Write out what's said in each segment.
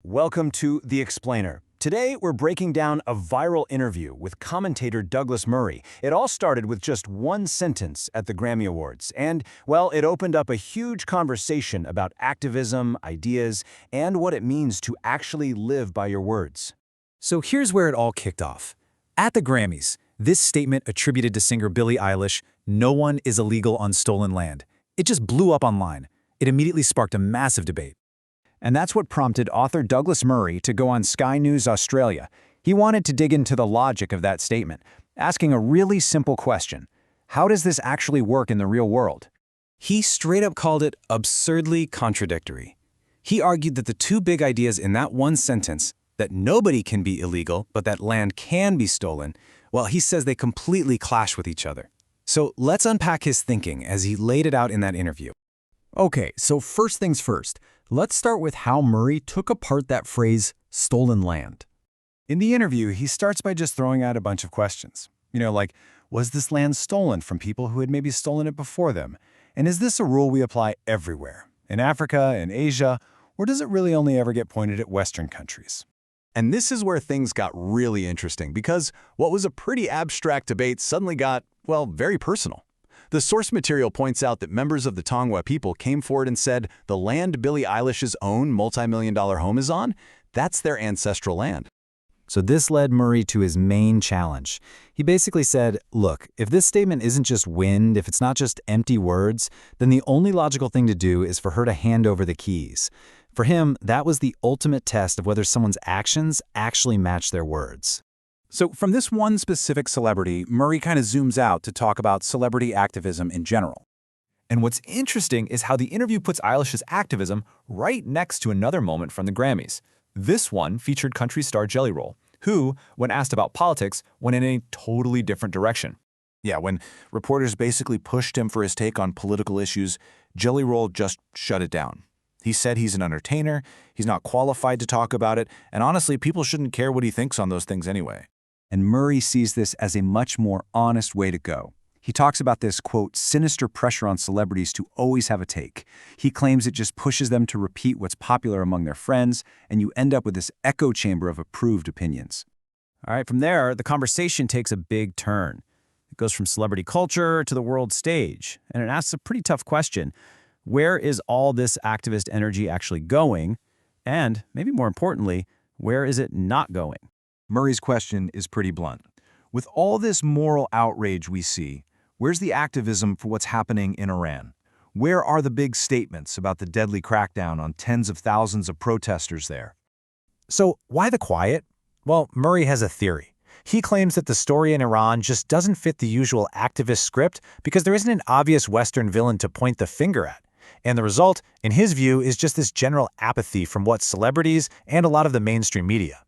Welcome to The Explainer. Today, we're breaking down a viral interview with commentator Douglas Murray. It all started with just one sentence at the Grammy Awards, and, well, it opened up a huge conversation about activism, ideas, and what it means to actually live by your words. So here's where it all kicked off. At the Grammys, this statement attributed to singer Billie Eilish, "No one is illegal on stolen land." It just blew up online. It immediately sparked a massive debate. And that's what prompted author Douglas Murray to go on Sky News Australia. He wanted to dig into the logic of that statement, asking a really simple question. How does this actually work in the real world? He straight up called it absurdly contradictory. He argued that the two big ideas in that one sentence, that nobody can be illegal, but that land can be stolen, well, he says they completely clash with each other. So let's unpack his thinking as he laid it out in that interview. Okay, so first things first, let's start with how Murray took apart that phrase, stolen land. In the interview, he starts by just throwing out a bunch of questions. Like, was this land stolen from people who had maybe stolen it before them? And is this a rule we apply everywhere, in Africa, in Asia, or does it really only ever get pointed at Western countries? And this is where things got really interesting, because what was a pretty abstract debate suddenly got, well, very personal. The source material points out that members of the Tongva people came forward and said the land Billie Eilish's own multi-million-dollar home is on, that's their ancestral land. So this led Murray to his main challenge. He basically said, look, if this statement isn't just wind, if it's not just empty words, then the only logical thing to do is for her to hand over the keys. For him, that was the ultimate test of whether someone's actions actually match their words. So from this one specific celebrity, Murray kind of zooms out to talk about celebrity activism in general. And what's interesting is how the interview puts Eilish's activism right next to another moment from the Grammys. This one featured country star Jelly Roll, who, when asked about politics, went in a totally different direction. Yeah, when reporters basically pushed him for his take on political issues, Jelly Roll just shut it down. He said he's an entertainer, he's not qualified to talk about it, and honestly, people shouldn't care what he thinks on those things anyway. And Murray sees this as a much more honest way to go. He talks about this, quote, sinister pressure on celebrities to always have a take. He claims it just pushes them to repeat what's popular among their friends, and you end up with this echo chamber of approved opinions. All right, from there, the conversation takes a big turn. It goes from celebrity culture to the world stage, and it asks a pretty tough question. Where is all this activist energy actually going? And, maybe more importantly, where is it not going? Murray's question is pretty blunt. With all this moral outrage we see, where's the activism for what's happening in Iran? Where are the big statements about the deadly crackdown on tens of thousands of protesters there? So why the quiet? Well, Murray has a theory. He claims that the story in Iran just doesn't fit the usual activist script because there isn't an obvious Western villain to point the finger at. And the result, in his view, is just this general apathy from what celebrities and a lot of the mainstream media.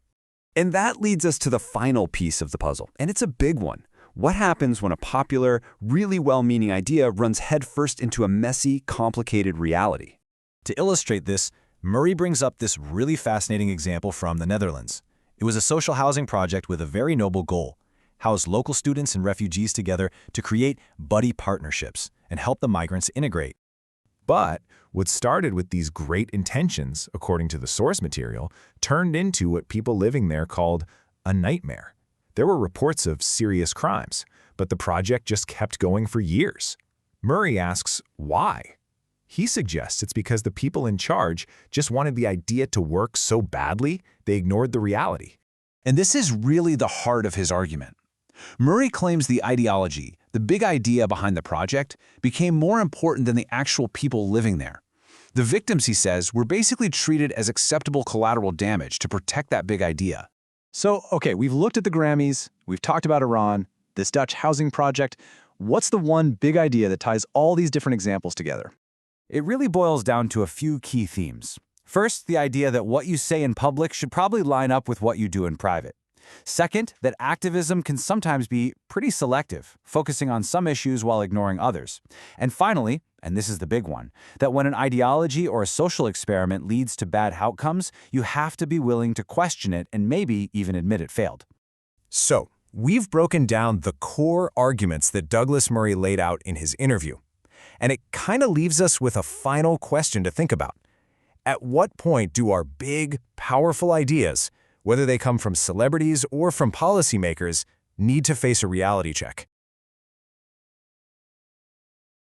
And that leads us to the final piece of the puzzle, and it's a big one. What happens when a popular, really well-meaning idea runs headfirst into a messy, complicated reality? To illustrate this, Murray brings up this really fascinating example from the Netherlands. It was a social housing project with a very noble goal: house local students and refugees together to create buddy partnerships and help the migrants integrate. But what started with these great intentions, according to the source material, turned into what people living there called a nightmare. There were reports of serious crimes, but the project just kept going for years. Murray asks why. He suggests it's because the people in charge just wanted the idea to work so badly, they ignored the reality. And this is really the heart of his argument. Murray claims the ideology, the big idea behind the project, became more important than the actual people living there. The victims, he says, were basically treated as acceptable collateral damage to protect that big idea. So, okay, we've looked at the Grammys, we've talked about Iran, this Dutch housing project. What's the one big idea that ties all these different examples together? It really boils down to a few key themes. First, the idea that what you say in public should probably line up with what you do in private. Second, that activism can sometimes be pretty selective, focusing on some issues while ignoring others. And finally, and this is the big one, that when an ideology or a social experiment leads to bad outcomes, you have to be willing to question it and maybe even admit it failed. So, we've broken down the core arguments that Douglas Murray laid out in his interview. And it kind of leaves us with a final question to think about. At what point do our big, powerful ideas, whether they come from celebrities or from policymakers, need to face a reality check?